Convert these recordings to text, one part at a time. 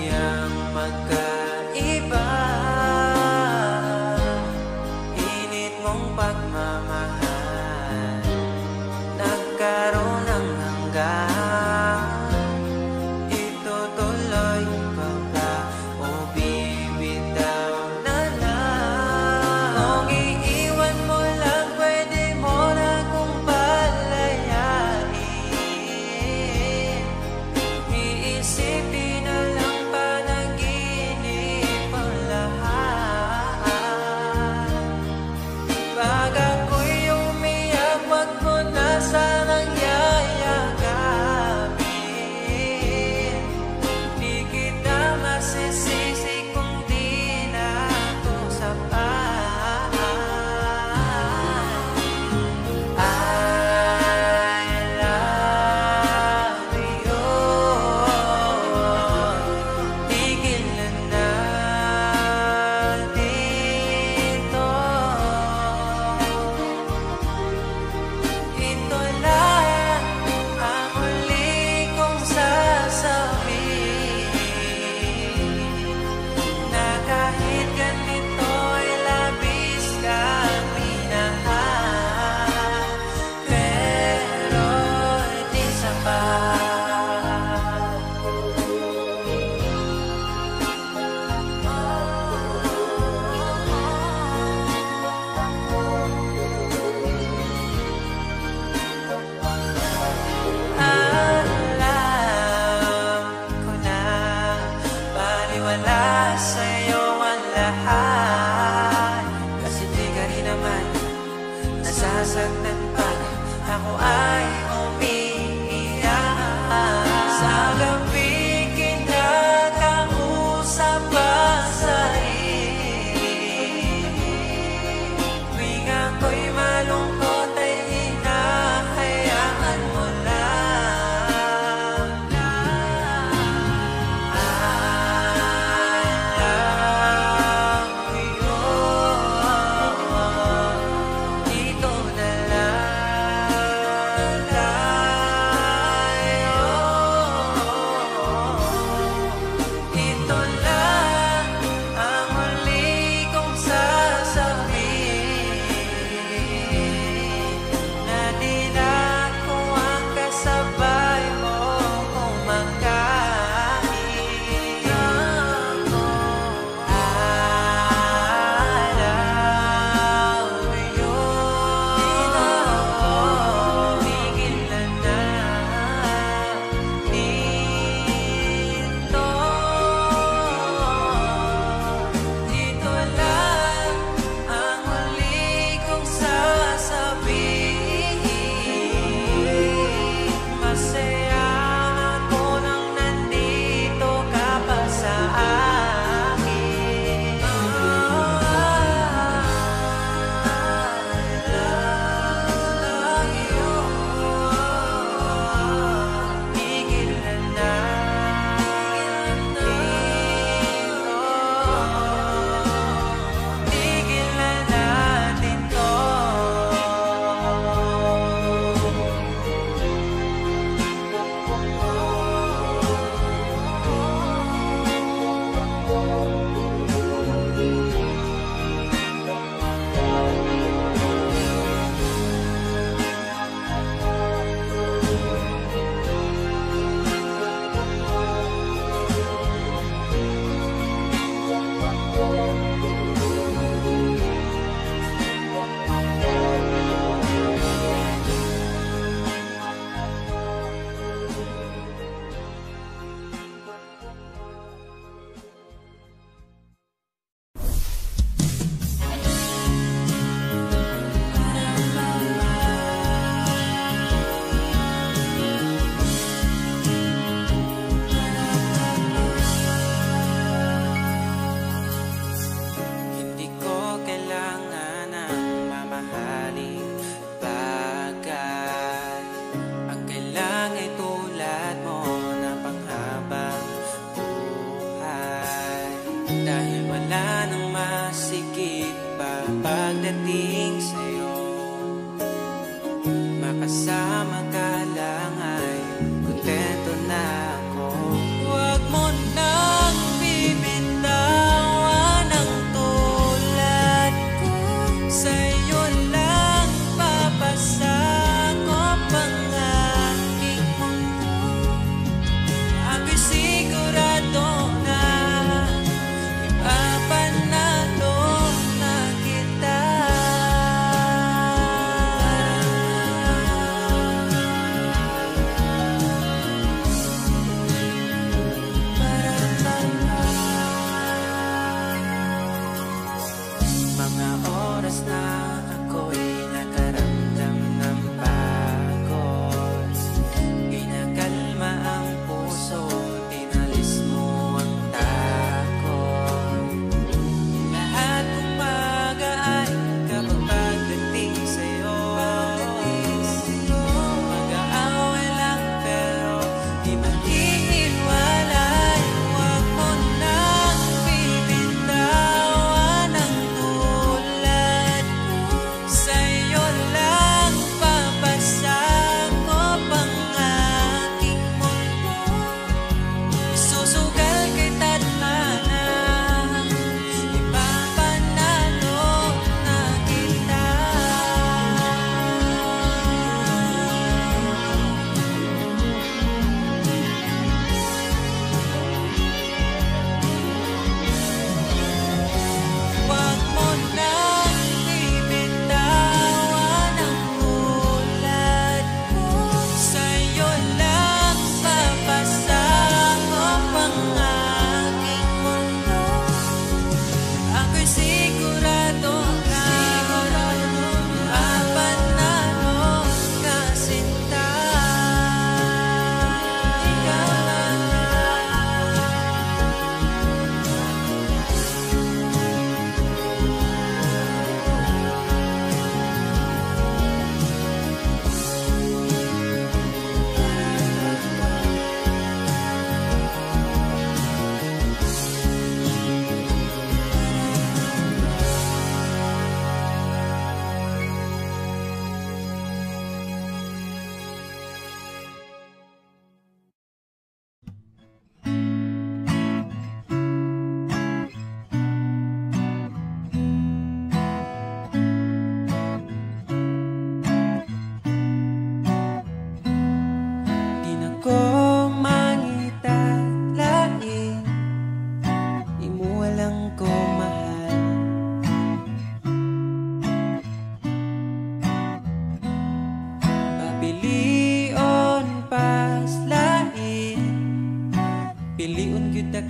tuluyang magkaiba. Init mong pagmamahal nagkaroon ng hanggan. Itutuloy pa ba o bibitaw na lang? Kung iiwan mo lang, pwede mo na kung palayain. Iisipin na lang panaginip ang lahat. Pag ako'y umiyak, wag mo na sanang yayagapin. Di kita masisisi kung di na ako sapat. I love you. Tigil na natin to. Ito lang ang huli kong sasabihin, na kahit ganito'y labis kang minahal, pero di sapat. Alam ko na baliwala sa'yo ang lahat, kasi di ka rin naman nasasaktan pag ako ay umiiyak. Sa gabi kinakausap pa sa'yo, tuwing ako'y malungkot ay hinahayaan mo lang. I love you. Dito na lang tayo. Ito lang ang huli kong sasabihin, na di na ako ang kasabay mo kumakain. Ako, I love you. Tigil na natin to. Ito lang ang huli kong sasabihin. Masaya ako nang nandito ka pa sa akin. I love you. Tigil na natin to. Tigil na natin to. Hindi ko kailangan ng mamahaling bagay. Ang kailangan ay tulad mo na panghabang buhay. Dahil wala nang masigit pa pagdating sa'yo. Makasama ka lang ay kontento na ako. Huwag mo nang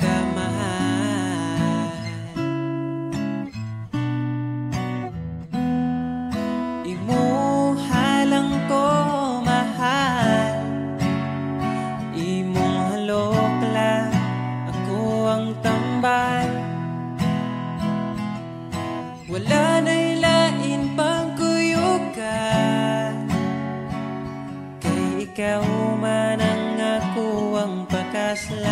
kamahal. Imuha lang ko mahal, imong halok lang ako ang tambal. Wala na'y lain pang kuyugan, kay ikaw man ang ako ang pakaslan.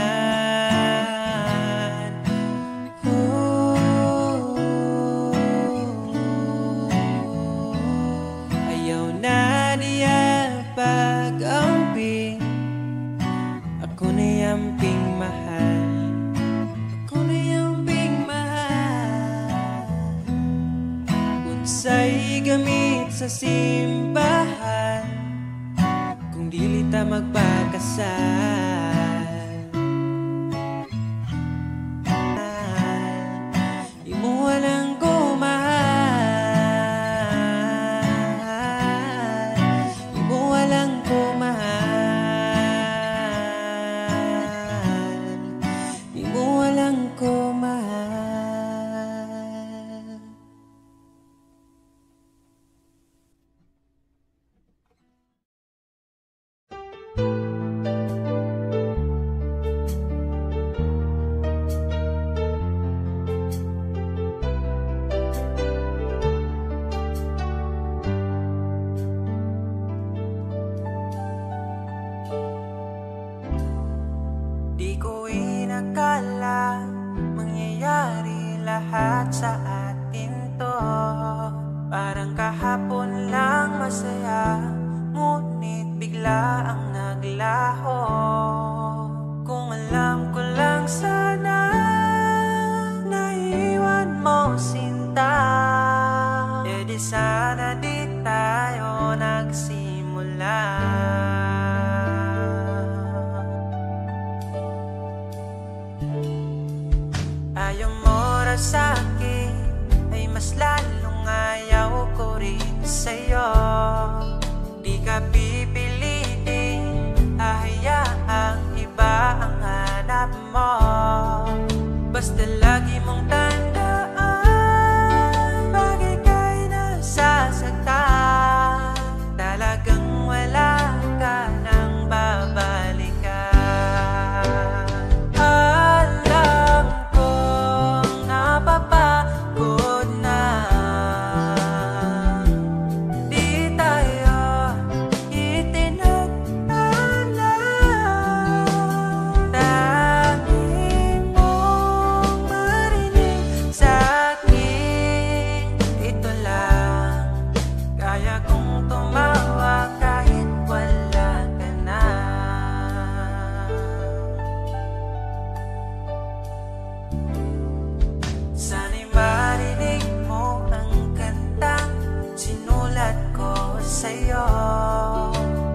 Ayaw na niya pag-amping, ako na yamping mahal, ako na yamping mahal. Unsay gamit sa simbahan kung dili ta magpakasal. Imo lang ko mahal, imo lang ko mahal, imo lang ko mahal. Di ko inakala mangyayari lahat sa atin to. Parang kahapon lang masaya, ngunit bigla ang naglaho. Kung alam ko lang sana, naiwan mo sinta, e di sana di tayo nagsimula. Ayaw mo ra sa'kin, ay mas lalong ayaw ko rin sa'yo. Di ka pipilitin, hahayaang iba ang hanap mo. Basta lagi mong tandaan, pag ika'y nasasaktan, talagang wala ka nang babalikan. Alam kong napapagod na, di tayo itinagtala. Dahil mong marinig sa'kin, ito lang kaya kong tumawa kahit wala ka na. Sana'y marinig mo ang kantang sinulat ko sa'yo.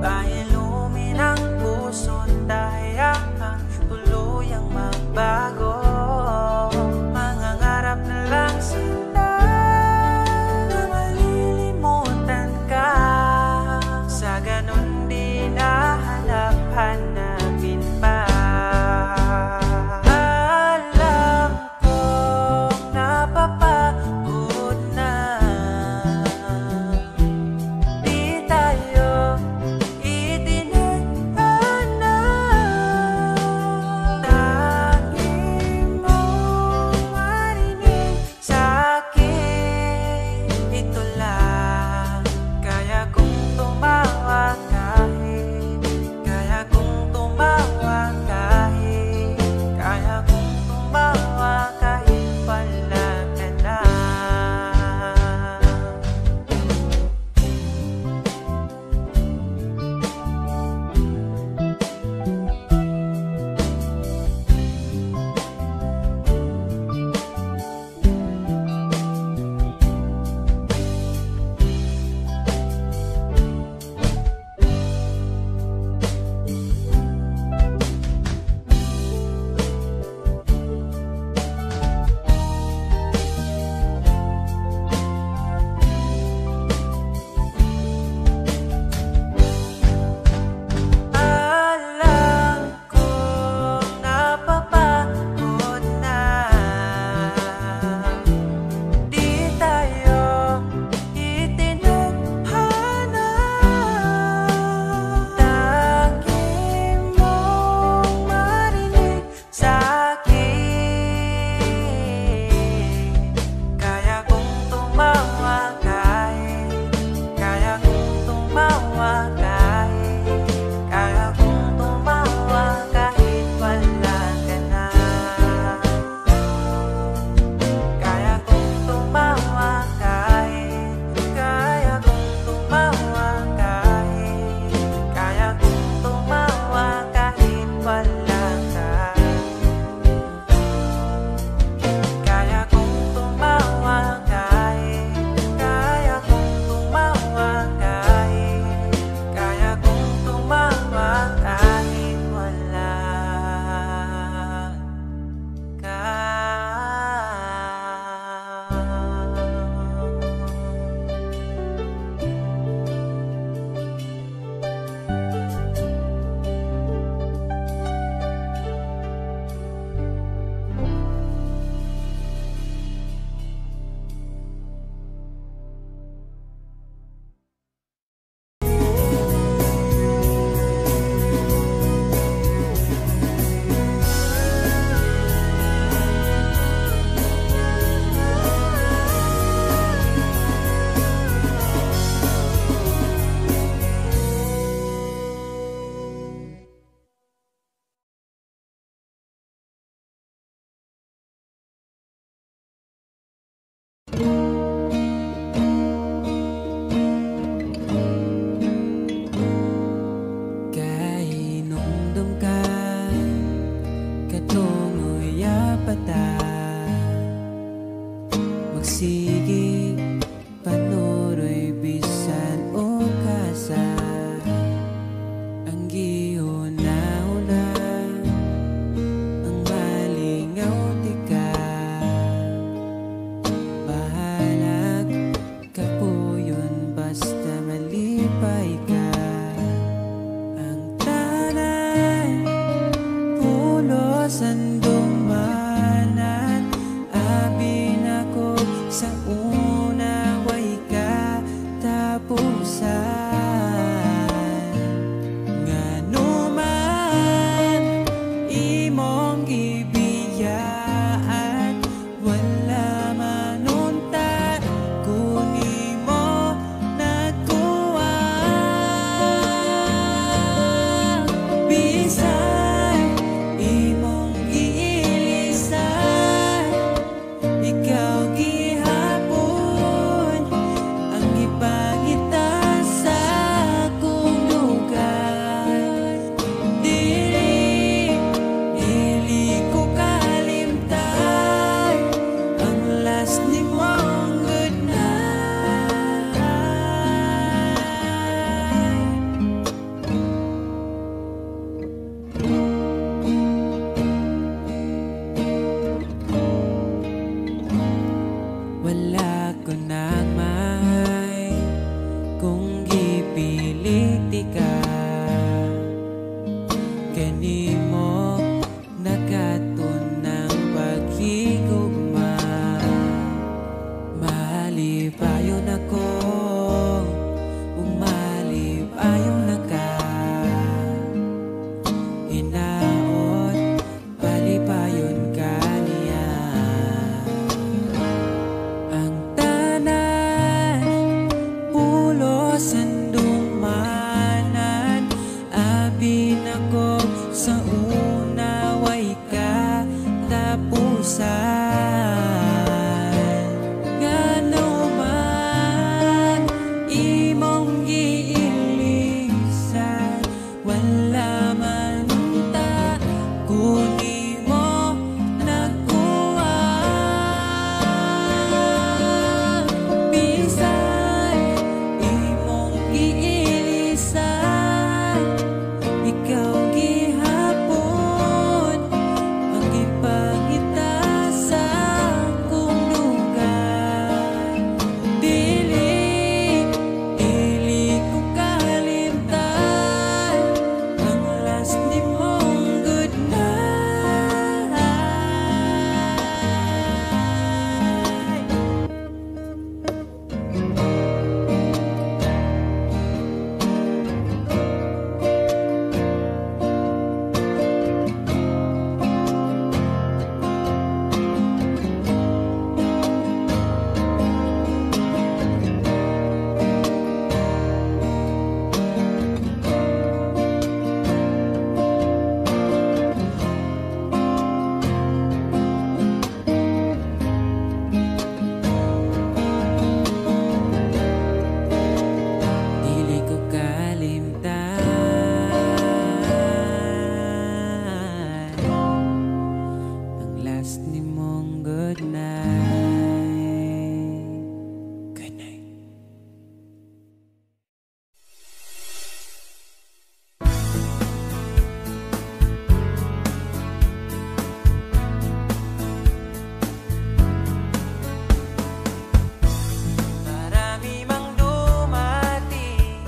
Pahilumin ang puso't dahayaan tuluyang magbago. Mangangarap na lang sila na malilimutan ka, sa ganun di nahanap-hanapin pa. Alam kong napapagod na, di tayo Kainomdom ka katungoy apata magsigi panuroy bisan o kasa ang gihuna-huna ang malingaw di ka bahalag kapuyon basta malipay ka ang tanan pulosan dumanan abin ako sa una way ka tapusan ngano man imong gibiyaan wala manunta kuni mo nagkuha bisan imong giilisan ikaw gihapon ang ipangita sa akong lugar dili ko kalimtan ang last ni mong good night wala ko nang mahay kung gipilit ka kanimo nakatunang paghigugma malipayon ako umalipayon na ka hinaot palipayon ka niya ang tanan pulosan dumanan abin ako sa una way ka tapusan ngano man imong giilisan wala man ta kuni mo nagkuha bisan imong giilisan ikaw gihapon ang ipangita sa akong lugar dili ko kalimtan ang last ni mong good night dili ko kalimtan ang last ni mong good night good night marami mang dumating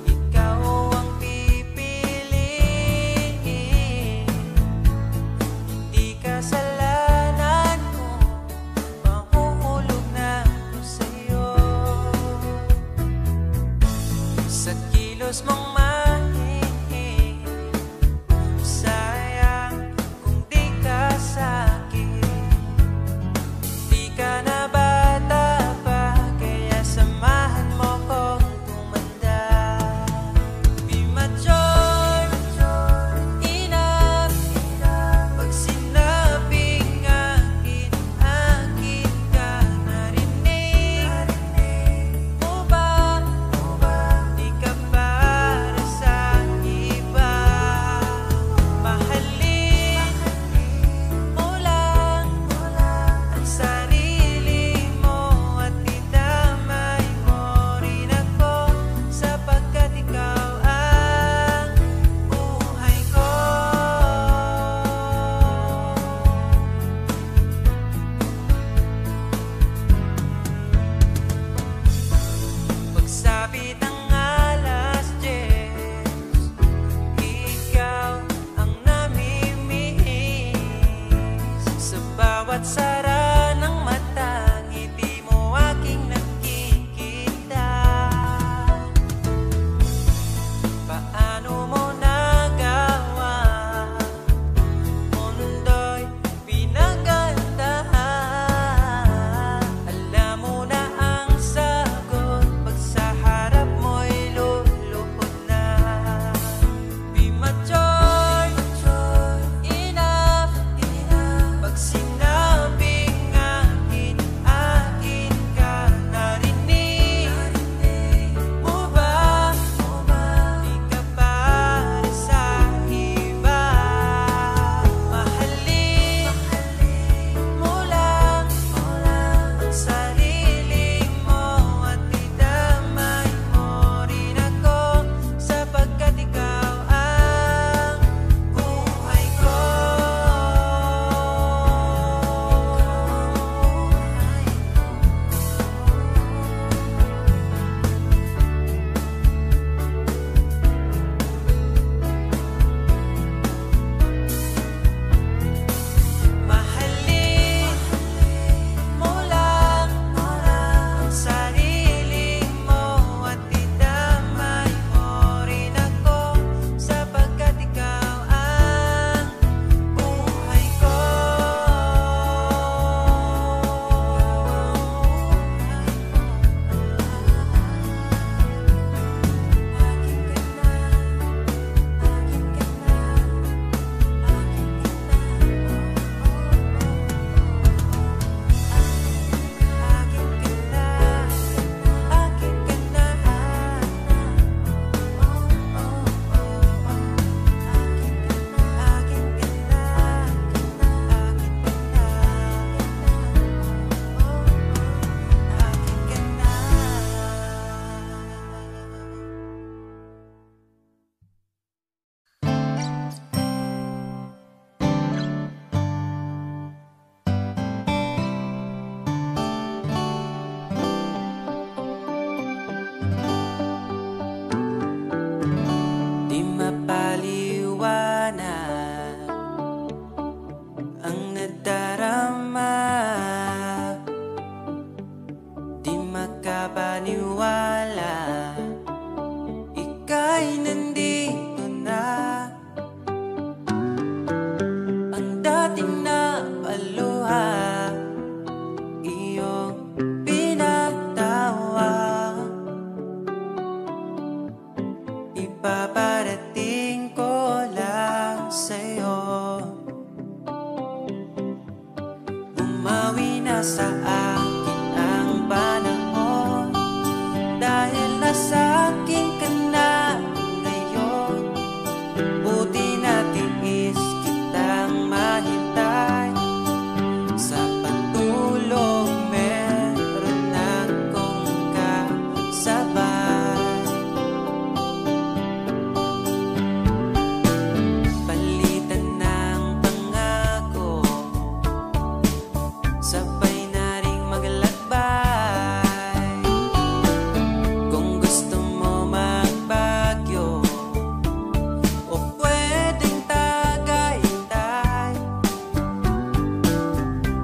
ikaw ang pipiliin hindi kasalanan mo bawat sara ng mata, ngiti mo aking nakikita. Paano mo nagawa? Mundo'y pinagandahan. Alam mo na ang sagot, pag sa harap mo'y luluhod na. Be mature enough, pag sinabing akin, akin ka. Narinig mo ba? Di ka para sa iba. Mahalin mo lang ang sarili mo at idamay mo rin ako, sapagkat ikaw ang buhay ko. Mahalin mo lang ang sarili mo at idamay mo rin ako, sapagkat ikaw ang buhay ko. Di mapaliwanag ang nadarama, di makapaniwala, ika'y nandito na. Ang dating napaluha, iyong pinagtawa. Ipaparating ko lang sa'yo, umawi na sa akin ang panahon, dahil nasa akin ka na ngayon. Buti na tiis kitang mahintay, sa pagtulog meron akong kasabay. Palitan ng pangako, sabay na ring maglalakbay. Kung gusto mo magbagyo o pwedeng tagaytay,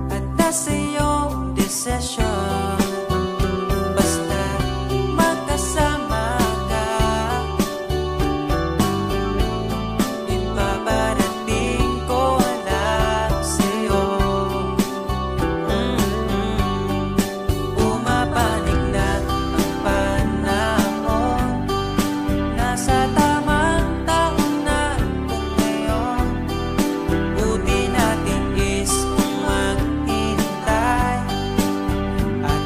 at nasa iyong desisyon, basta magkasama ka. Ipaparating ko lang sa'yo. Pumapanig na ang panahon, nasa tamang taon na kung ngayon. Buti natin is kung maghintay, at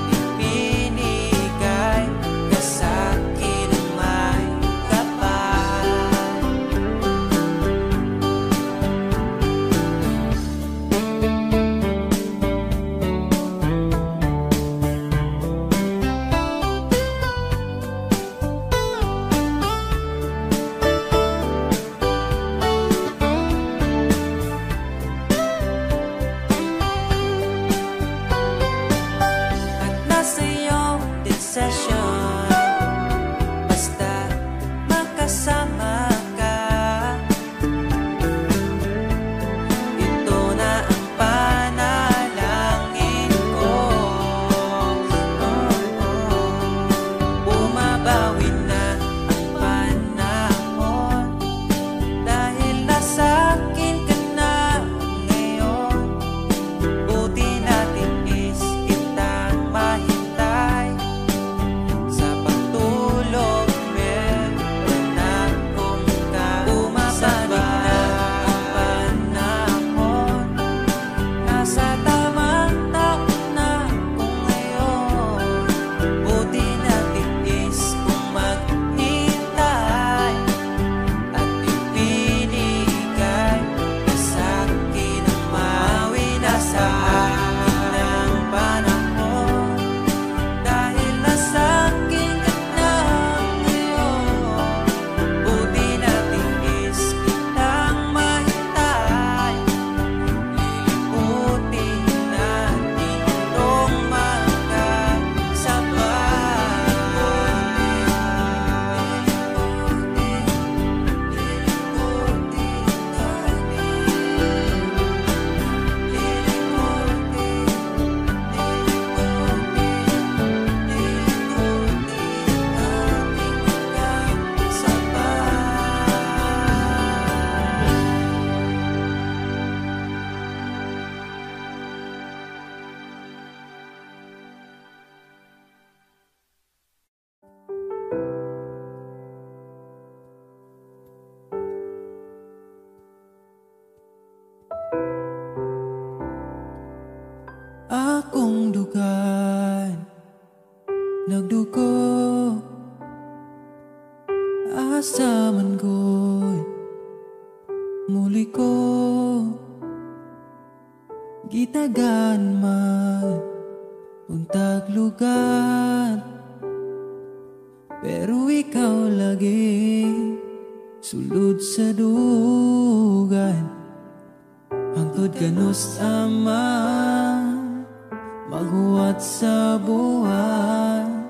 akong dugan nagdugo, asa man ko'y muli ko gitagan man untag lugar, pero ikaw lagi sulod sa dugan. Hangtod ganus ama maghuwat sa buwan,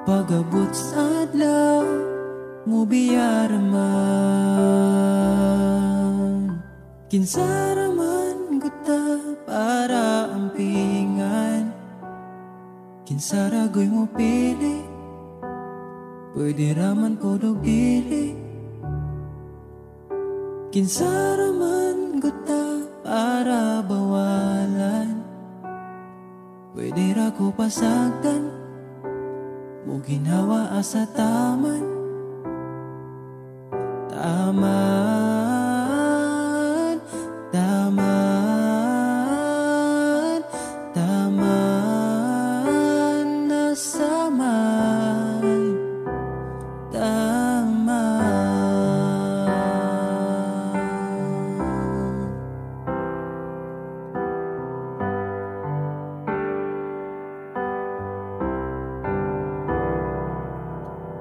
pagabot sa adlaw mo biyaraman. Kinsaraman guta para ampingan, kinsaragoy mo pili, pwede raman podog dili. Kinsaraman guta para bawalan, pwede ra ko pasagdan, mo ginawa asa taman. Taman, taman, taman, nasaman, taman.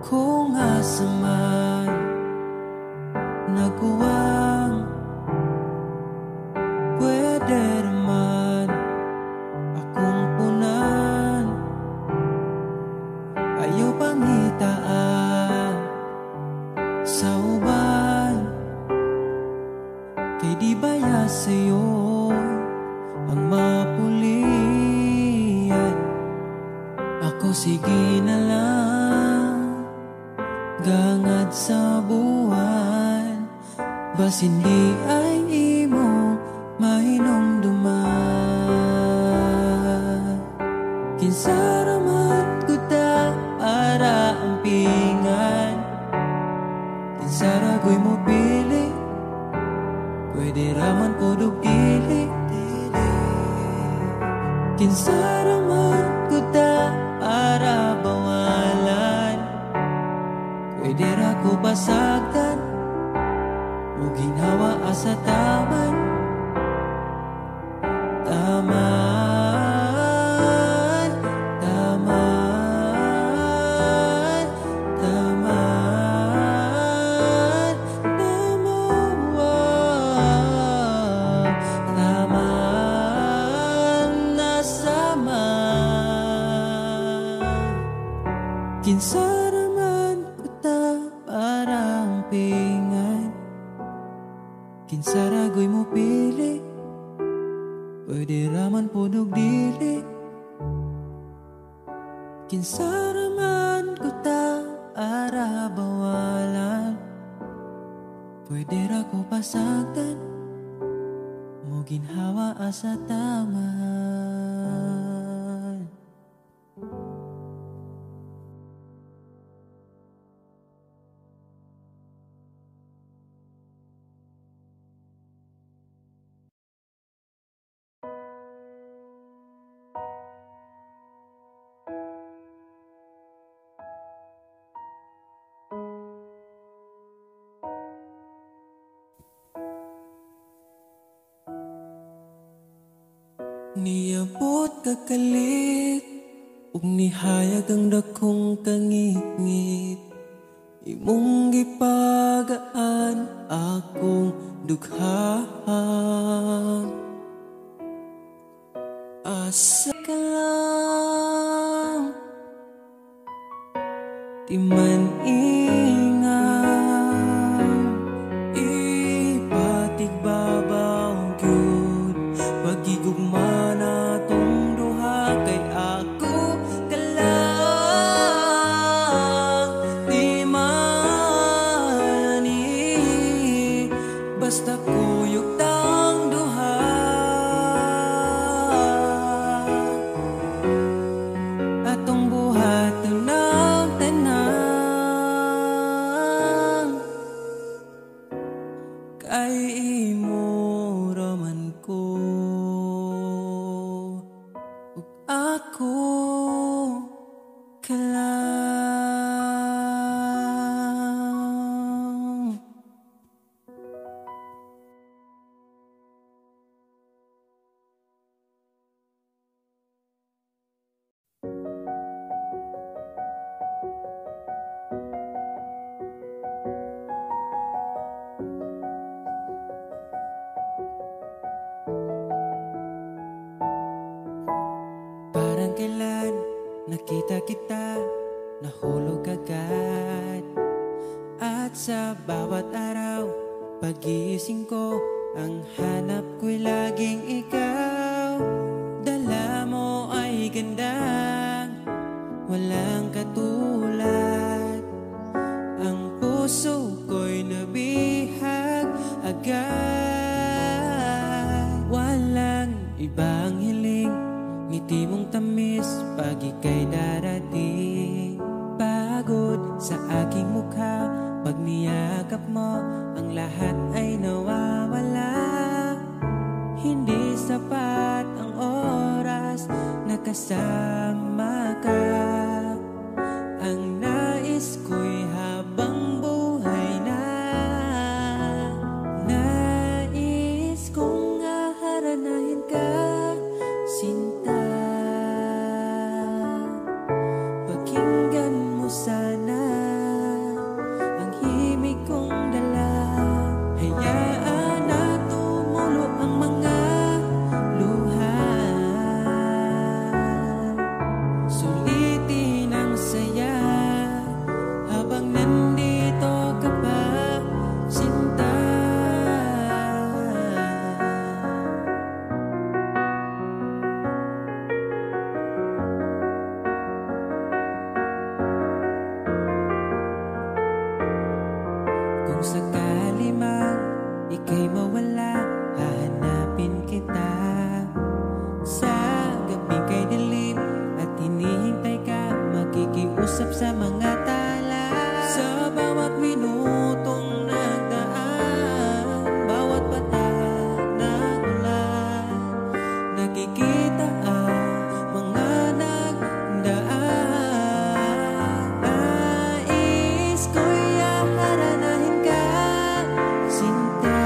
Kung asaman nagkuwang, pwede naman akong punan. Ayaw pangitaan sa uban, kay di baya sa'yo ang mapulian. Ako sige na lang gangad sa buwan, bas hindi ay imo mahinumduman. Kinsaraman guta para ampingan, kinsaragoy mo pili, pwede raman podog dili. Kinsaraman guta para bawalan, pwede ra ko pasagdan, mo ginawa asa taman. Taman, taman, taman, taman, taman, nasaman. Kinsaraman kuta parang pingan, kinsaragoy mo pili, pwede raman podog dili. Kinsaraman kuta para bawalan, pwede ra ko pasagdan, mo ginhawa asa taman. Niabot kakalit ug nihayag ang dakong kangit-ngit, imong gipagaan akong dughaan. Asa ka lang di man ingan, ipatig babaw gyud pagigugma na tong duha, kay ako ka lang di mani, basta kuyog tang duha. Atong buhat ng tanan, ako ka lang. Parang kailan nakita kita, nahulog agad. At sa bawat araw, pag-iising ko, ang hanap ko'y laging ikaw. Dala mo ay gandang walang katulad. Ang puso ko'y nabihag agad. Walang ibang hiling, ngiti mong tamis pag ika'y darating. Pagod sa aking mukha, pag niyakap mo, ang lahat ay nawawala. Hindi sapat ang oras na kasama ka. Ang nais ko'y habang buhay na. Nais kong aharanahin ka, sinta. Pakinggan mo sana ang himig kong dala. Hayaan na tumulo ang mga luha. Sulitin ang saya habang nandito ka pa, sinta. Kung sakali man ika'y mawala, hahanapin kita. Sa gabi kay dilim at hinihintay ka, makikiusap sa mga tala. Sa bawat minutong nagdaan, bawat patak ng ulan, nakikita ang mga nagdaan. Nais ko'y aharanahin ka, sinta.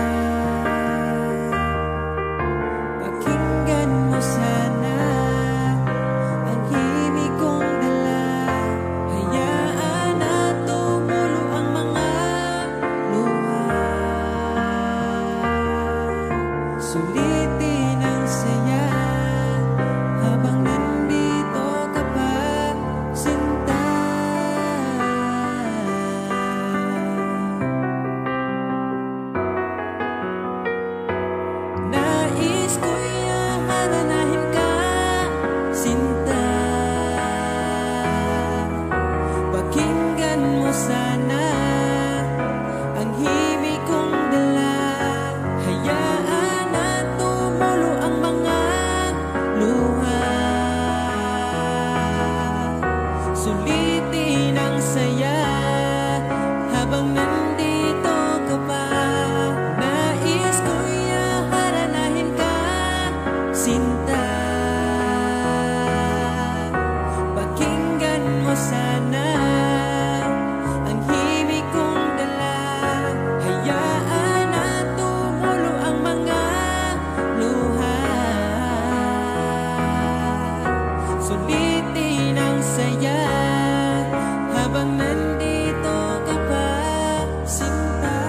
Pakinggan mo sana ang himig kong dala. Hayaan na tumulo ang mga luha. Sulitin ang saya habang nandito ka pa, sinta. Nais ko'y aharanahin ka, sinta. Pakinggan mo sana ang himig kong dala. Hayaan na tumulo ang mga luha. Sulitin ang saya habang nandito ka pa. Nais ko'y aharanahin ka, sinta. Pakinggan mo sana ang himig kong dala. Hayaan na tumulo ang mga luha. Sulitin ang saya habang nandito ka pa, sinta.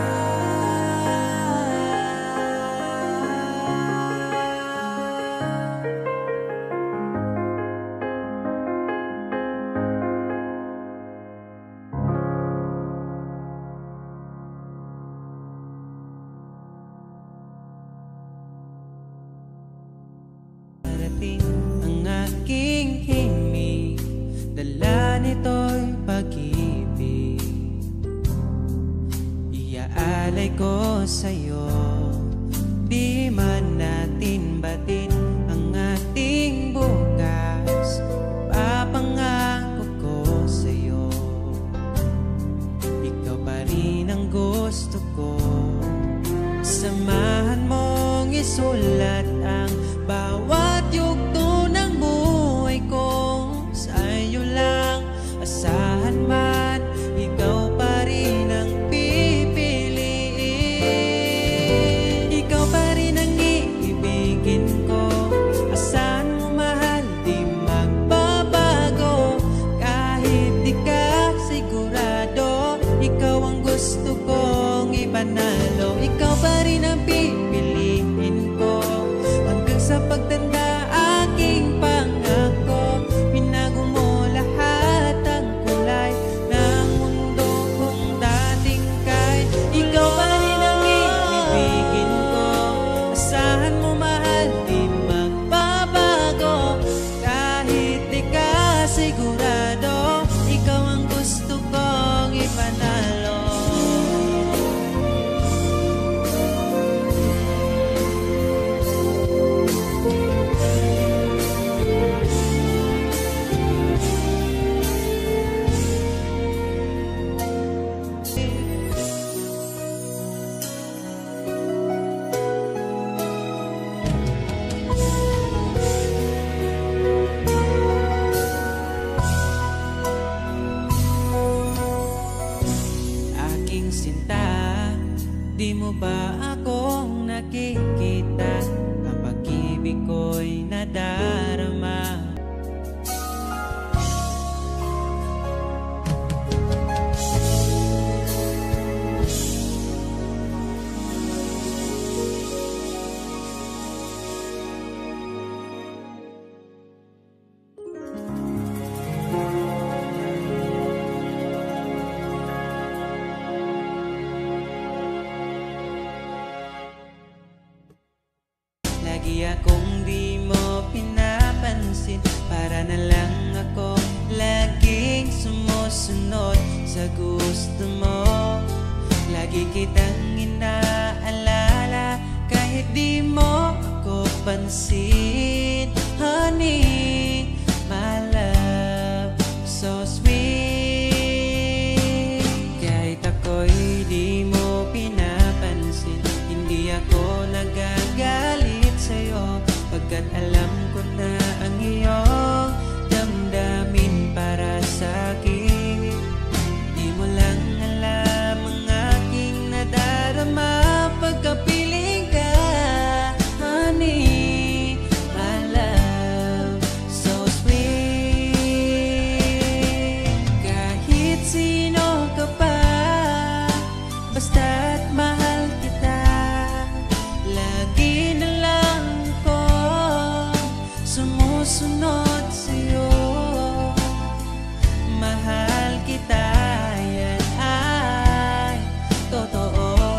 Darating ang aking himig, dala nito'y pag-ibig. Iaalay ko sa'yo, di man natin batin ang ating bukas. Ipapangako ko sa'yo, ikaw pa rin ang gusto ko. Samahan mong isulat ang bawat yugto ng buhay ko. sa gusto mo. Lagi kitang inaalala kahit di mo ako pansin. Honey, my love, so sweet. Kahit ako'y di mo pinapansin, hindi ako nagagalit sa'yo, pagkat alam ko na ang iyong damdamin para sa'kin. Di mo lang alam ang aking nadarama pagkapiling ka. Honey, my love, so sweet. Kahit sino ka pa, basta't mahal kita, lagi na lang ko sumusunod sa'yo. Mahal kita, yan ay totoo.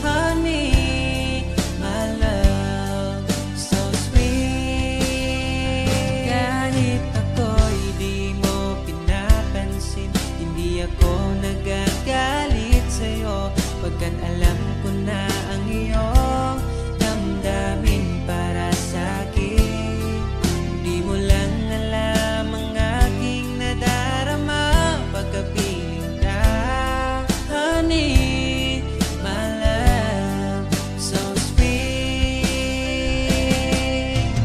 Honey, my love, so sweet. Kahit ako'y di mo pinapansin, hindi ako nagagalit sa'yo, pagkat alam ko na ang iyong damdamin para sa'kin. Di mo lang alam ang aking nadarama pagkapiling ka. Honey, my love, so sweet.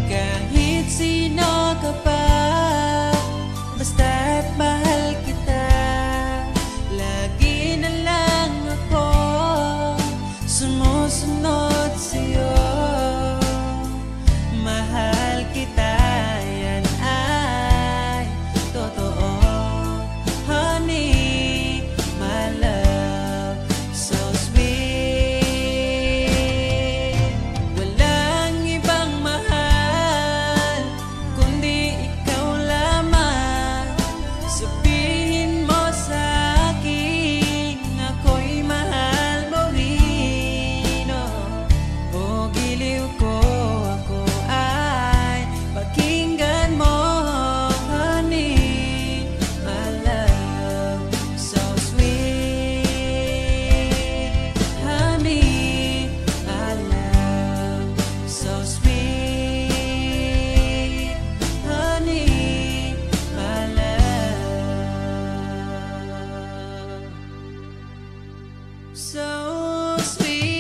Kahit sino ka pa, basta't mahal kita, lagi na lang ako sumusunod sa'yo. Mahal kita, yan ay totoo. Honey, my love, so sweet. Walang ibang mahal kundi ikaw lamang. Sabihin mo sa'kin, ako'y mahal mo rin, oh. O giliw ko, ako ay pakinggan mo. Honey, my love, so sweet. Honey, my love, so sweet. Honey, my love, so sweet.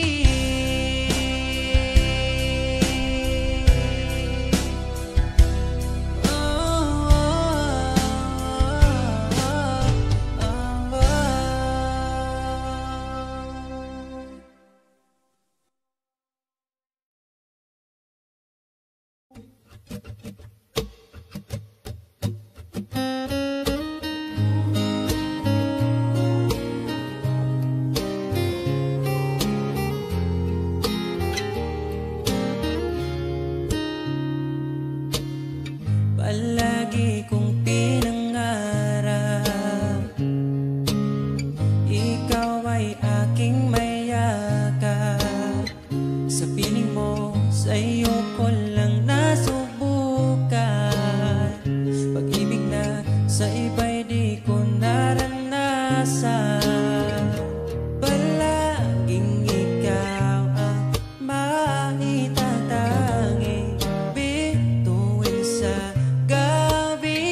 Oh, oh, oh, oh. Palagi kong pinangarap, ikaw ay aking mayakap. Sa piling mo, sa'yo ko lang nasubukan. Pag-ibig na sa iba'y di ko naranasan. Palaging ikaw ang maitatanging bituin sa gabi.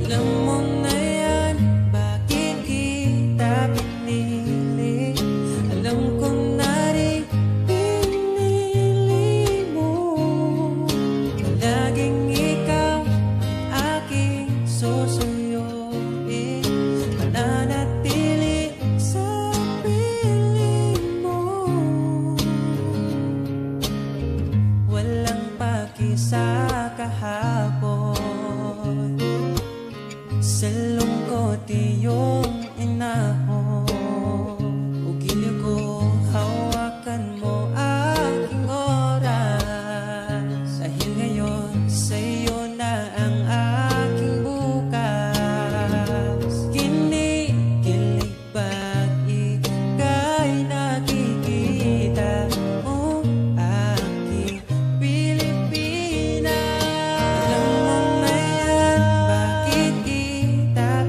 Alam mo na yan, bakit kita pinili? Alam ko na rin pinili mo. Palaging ikaw ang aking susuyuin, mananatili sa piling mo. Walang paki sa kahapon, sa lungkot iyong inahon. Ugiliw ko, hawakan mo aking oras, dahil ngayon sa'yo na ang aking bukas. Kinikilig ba't ika'y nakikita mo aking Pilipinas? Alam mo na yan, bakit kita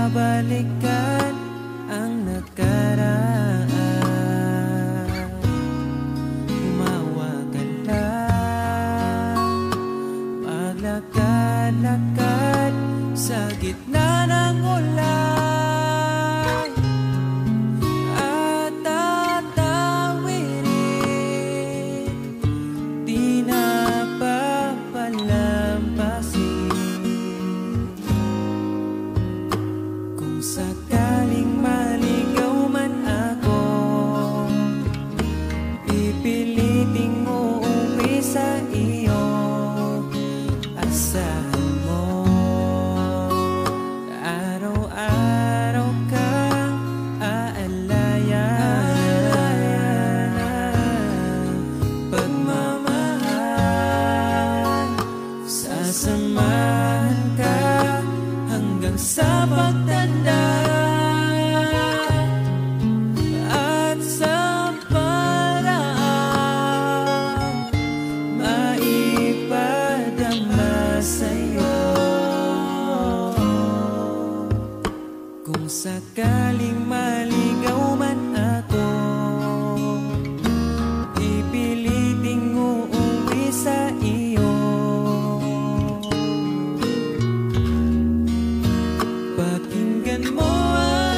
mabalikan ang nakaraan. Umawa ka lang, maglakad-lakad sa gitna ng ulan, at tatawirin, di na papalampasin. Kung sakaling maligaw man ako, pipiliting uuwi sa iyo. Asahan mo, araw-araw kang aalayan. Pagmamahal, sasamahan ka hanggang sa pagtanda, at sa paraan maipadama sa'yo. Kung sakaling maligaw man ako, pipiliting uuwi sa iyo. Pakinggan mo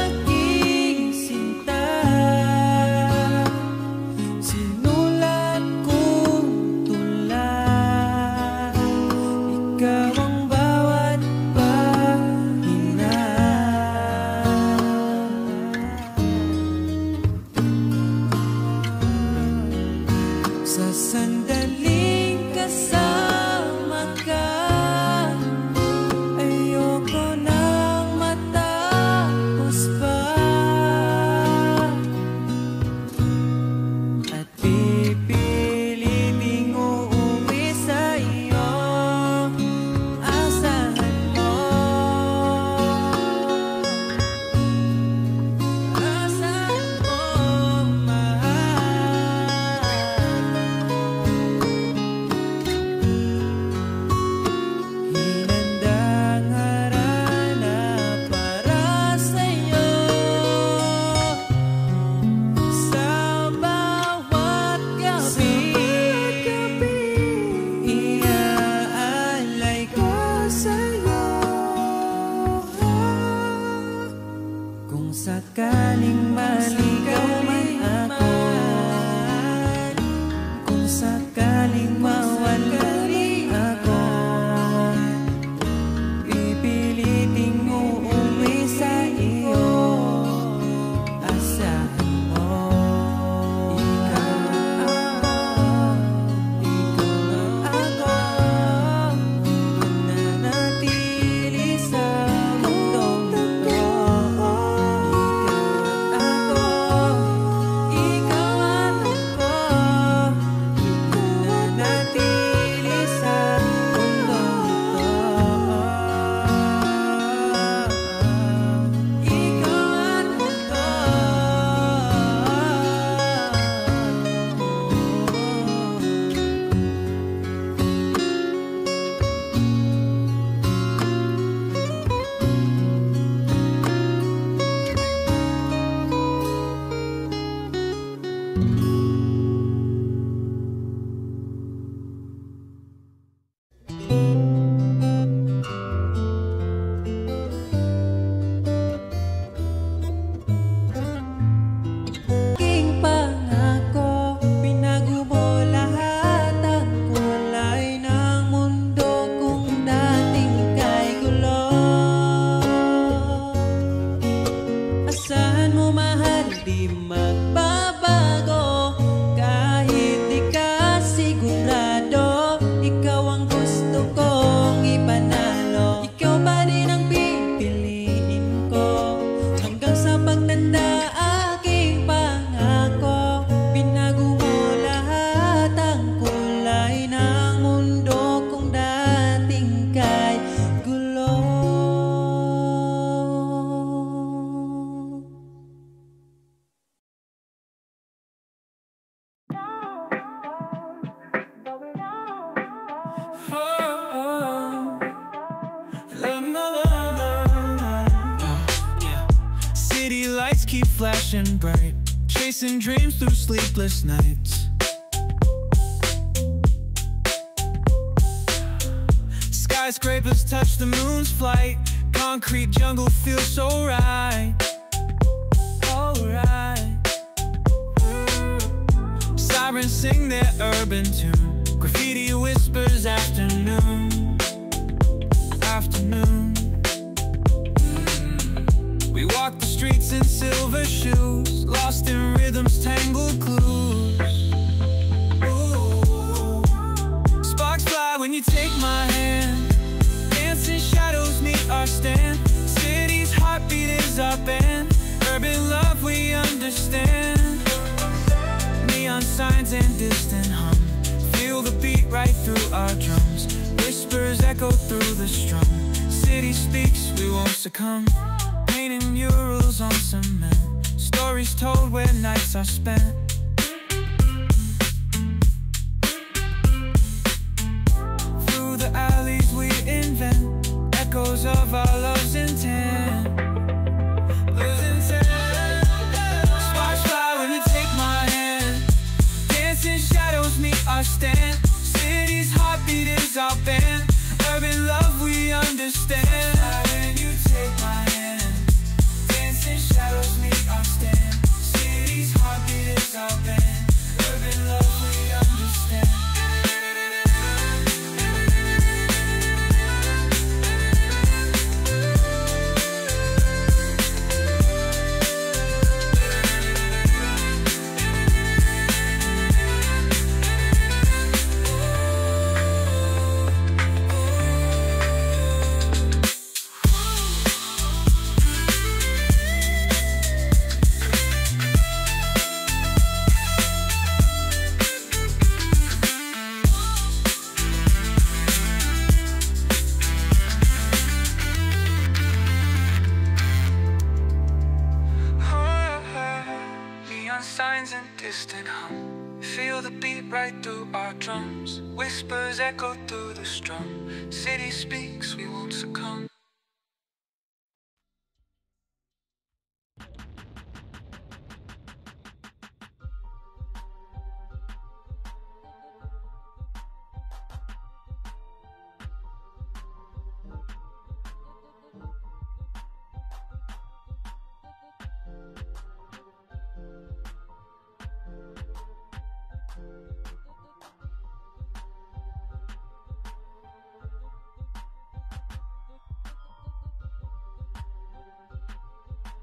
aking sinta, sinulat kong tula. Ikaw ang bawat pahina. Sa sandaling kasama ka, ayoko nang matapos pa, at pipiliting uuwi sa iyo. Asahan mo, mahal. Hinandang harana para sa'yo, sa bawat gabi, iaalay ko sa'yo. Kung sakaling maligaw man ako, kung sakaling mawala ako, pipiliting uuwi sa iyo. Asahan mo, ikaw ako, mananatili sa mundong ito. Ikaw at ako, mananatili sa mundong ito. Ikaw at aking pangako, pinago mo lahat ang kulay ng mundo kung dating ika'y gulo. Asahan mo, mahal, di magbabago, kahit di ka sigurado. Ikaw ang gusto kong ipanalo, ikaw pa din ang pipiliin ko hanggang sa pagtanda. Aking pangako, pinago mo lahat ang kulay ng mundo kung dating kay gulo. keep flashing bright, chasing dreams through sleepless nights. Skyscrapers touch the moon's flight, concrete jungle feels so right. Alright. Sirens sing their urban tune, graffiti whispers afternoon. We walk the streets in silver shoes, lost in rhythm's tangled clues. Ooh. Sparks fly when you take my hand, dancing shadows meet our stand. City's heartbeat is our band, urban love we understand. Neon signs and distant hum, feel the beat right through our drums. Whispers echo through the strum, city speaks, we won't succumb. Painting murals on cement, stories told where nights are spent. Through the alleys we invent, echoes of our love's intent. Sparks fly when you take my hand, dancing shadows meet our stand. City's heartbeat is our band, urban love we understand. When you take my hand, dancing shadows meet our stand. City's heartbeat is our band, urban love we understand. Signs and distant hum, feel the beat right through our drums. Whispers echo through the strum, city speaks, we won't succumb.